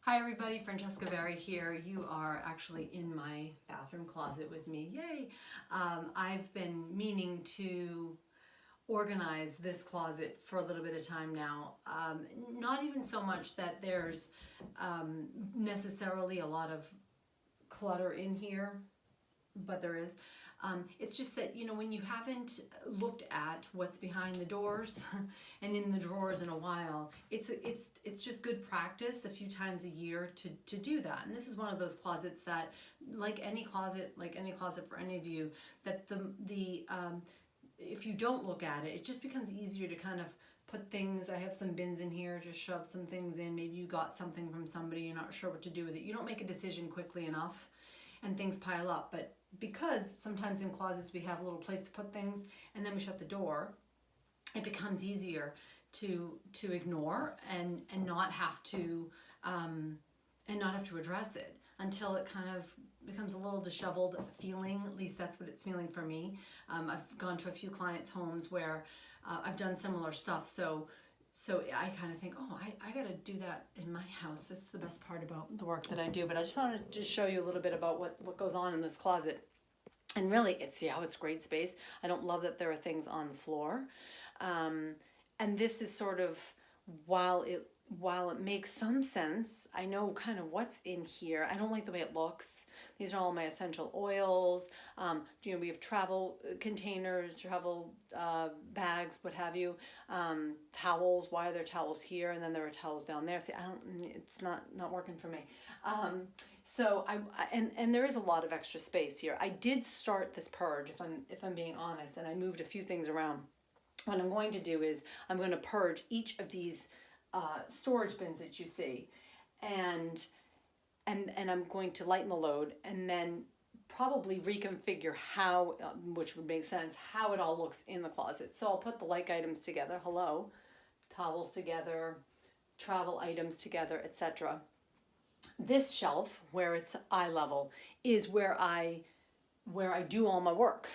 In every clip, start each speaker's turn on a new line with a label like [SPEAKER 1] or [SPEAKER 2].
[SPEAKER 1] Hi everybody, Francesca Verri here. You are actually in my bathroom closet with me. Yay! I've been meaning to organize this closet for a little bit of time now. Not even so much that there's necessarily a lot of clutter in here, but there is. It's just that, you know, when you haven't looked at what's behind the doors and in the drawers in a while, it's just good practice a few times a year to do that. And this is one of those closets that, like any closet for any of you, that if you don't look at it, it just becomes easier to kind of put things. I have some bins in here, just shove some things in. Maybe you got something from somebody, you're not sure what to do with it. You don't make a decision quickly enough and things pile up. But because sometimes in closets we have a little place to put things and then we shut the door, it becomes easier to ignore and not have to address it until it kind of becomes a little disheveled feeling. At least that's what it's feeling for me. I've gone to a few clients' homes where I've done similar stuff, so I kind of think, oh, I got to do that in my house. That's the best part about the work that I do. But I just wanted to show you a little bit about what goes on in this closet. And really, it's great space. I don't love that there are things on the floor. And this is sort of, while it makes some sense, I know kind of what's in here. I don't like the way it looks. These are all my essential oils. You know, we have travel containers, travel bags, what have you. Towels. Why are there towels here? And then there are towels down there. See, it's not working for me. So and there is a lot of extra space here. I did start this purge, if I'm being honest, and I moved a few things around. What I'm going to do is I'm going to purge each of these storage bins that you see, and I'm going to lighten the load, and then probably reconfigure how, which would make sense, how it all looks in the closet. So I'll put the like items together, towels together, travel items together, etc. This shelf, where it's eye level, is where I do all my work,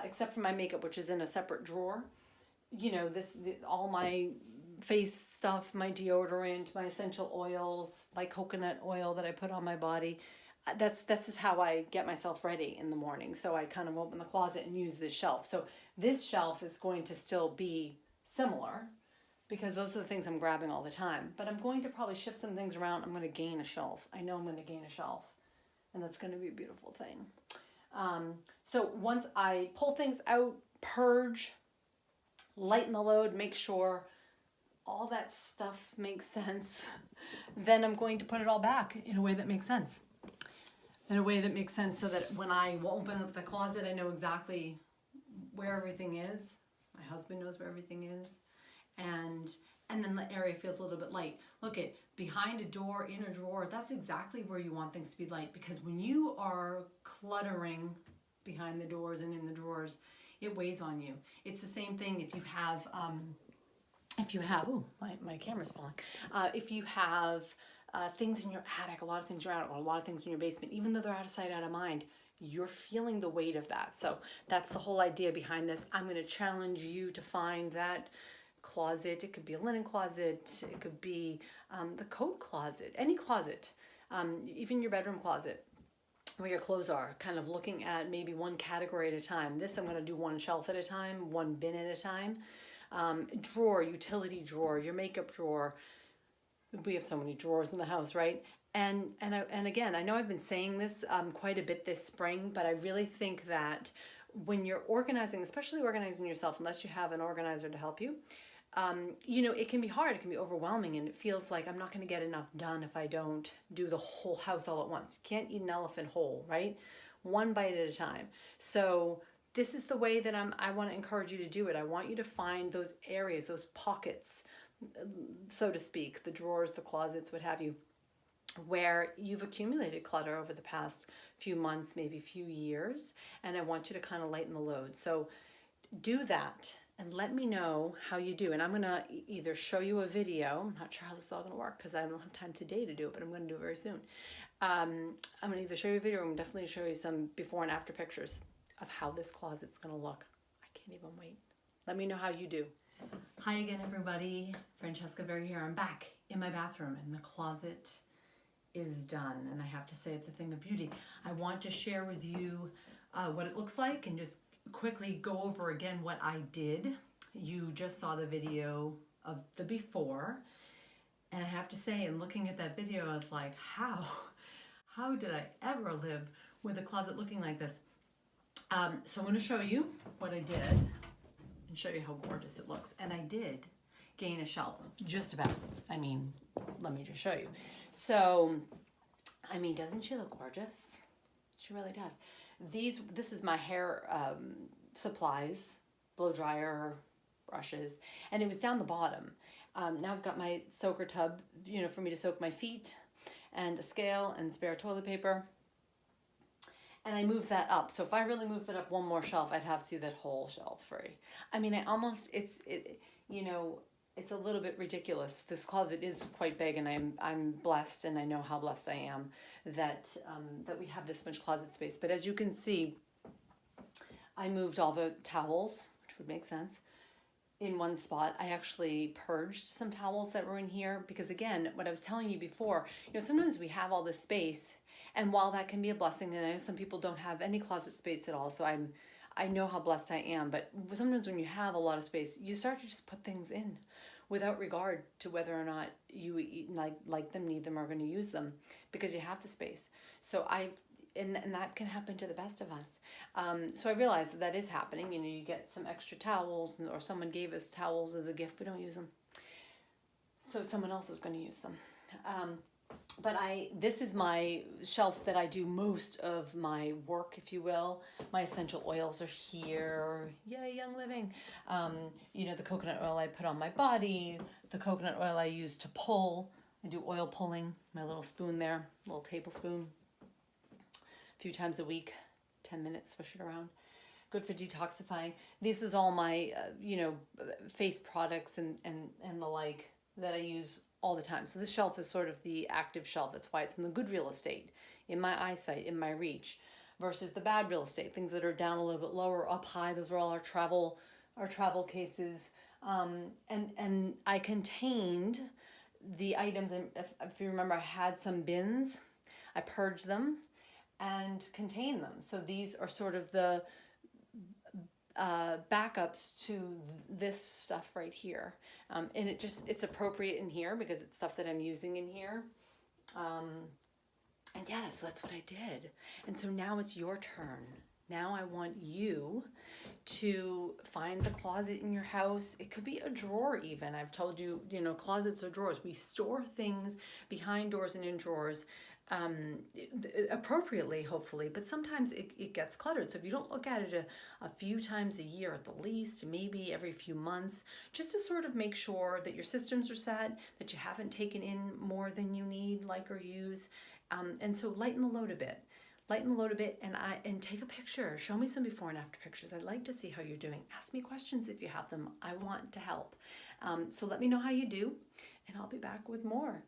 [SPEAKER 1] except for my makeup, which is in a separate drawer. You know, all my face stuff, my deodorant, my essential oils, my coconut oil that I put on my body. That's just how I get myself ready in the morning. So I kind of open the closet and use this shelf. So this shelf is going to still be similar, because those are the things I'm grabbing all the time. But I'm going to probably shift some things around. I'm going to gain a shelf. I know I'm going to gain a shelf, and that's going to be a beautiful thing. So once I pull things out, purge, lighten the load, make sure all that stuff makes sense, then I'm going to put it all back in a way that makes sense. In a way that makes sense, so that when I open up the closet, I know exactly where everything is. My husband knows where everything is. And then the area feels a little bit light. Look at behind a door, in a drawer, that's exactly where you want things to be light, because when you are cluttering behind the doors and in the drawers, it weighs on you. It's the same thing if you have, oh, my camera's falling. If you have things in your attic, a lot of things in your attic, or a lot of things in your basement, even though they're out of sight, out of mind, you're feeling the weight of that. So that's the whole idea behind this. I'm going to challenge you to find that closet. It could be a linen closet. It could be the coat closet, any closet, even your bedroom closet where your clothes are, kind of looking at maybe one category at a time. This, I'm going to do one shelf at a time, one bin at a time. Drawer, utility drawer, your makeup drawer. We have so many drawers in the house, right? And again, I know I've been saying this quite a bit this spring, but I really think that when you're organizing, especially organizing yourself, unless you have an organizer to help you, you know, it can be hard, it can be overwhelming, and it feels like I'm not going to get enough done if I don't do the whole house all at once. You can't eat an elephant whole, right? One bite at a time. So this is the way that I want to encourage you to do it. I want you to find those areas, those pockets, so to speak, the drawers, the closets, what have you, where you've accumulated clutter over the past few months, maybe few years, and I want you to kind of lighten the load. So do that and let me know how you do. And I'm going to either show you a video. I'm not sure how this is all going to work because I don't have time today to do it, but I'm going to do it very soon. I'm going to either show you a video, or I'm going to definitely show you some before and after pictures of how this closet's going to look. I can't even wait. Let me know how you do. Hi again, everybody. Francesca Verri here. I'm back in my bathroom and the closet is done. And I have to say it's a thing of beauty. I want to share with you what it looks like and just quickly go over again what I did. You just saw the video of the before. And I have to say, in looking at that video, I was like, how did I ever live with a closet looking like this? So I'm going to show you what I did and show you how gorgeous it looks. And I did gain a shelf, just about. I mean, let me just show you. So, I mean, doesn't she look gorgeous? She really does. This is my hair supplies, blow dryer, brushes, and it was down the bottom. Now I've got my soaker tub, for me to soak my feet, and a scale and spare toilet paper. And I moved that up. So if I really moved it up one more shelf, I'd have to see that whole shelf free. I mean, it's a little bit ridiculous. This closet is quite big, and I'm blessed, and I know how blessed I am that we have this much closet space. But as you can see, I moved all the towels, which would make sense, in one spot. I actually purged some towels that were in here because, again, what I was telling you before, sometimes we have all this space, and while that can be a blessing, and I know some people don't have any closet space at all, so I know how blessed I am, but sometimes when you have a lot of space, you start to just put things in without regard to whether or not you like them, need them, or are going to use them, because you have the space. So and that can happen to the best of us. So I realized that is happening. You get some extra towels, or someone gave us towels as a gift. We don't use them, so someone else is going to use them. But this is my shelf that I do most of my work, if you will. My essential oils are here. Yay, Young Living. The coconut oil I put on my body, the coconut oil I use to pull. I do oil pulling, my little spoon there, little tablespoon, a few times a week, 10 minutes, swish it around. Good for detoxifying. This is all my, face products and the like that I use all the time. So this shelf is sort of the active shelf. That's why it's in the good real estate, in my eyesight, in my reach, versus the bad real estate, things that are down a little bit lower, up high. Those are all our travel cases. And I contained the items, and if you remember, I had some bins. I purged them and contained them. So these are sort of the backups to this stuff right here. And it's appropriate in here because it's stuff that I'm using in here. And yeah, so that's what I did. And so now it's your turn. Now I want you to find the closet in your house. It could be a drawer even. I've told you, closets or drawers. We store things behind doors and in drawers appropriately, hopefully, but sometimes it gets cluttered. So if you don't look at it a few times a year at the least, maybe every few months, just to sort of make sure that your systems are set, that you haven't taken in more than you need, like, or use. And so lighten the load a bit. Lighten the load a bit, and take a picture. Show me some before and after pictures. I'd like to see how you're doing. Ask me questions if you have them. I want to help. So let me know how you do, and I'll be back with more.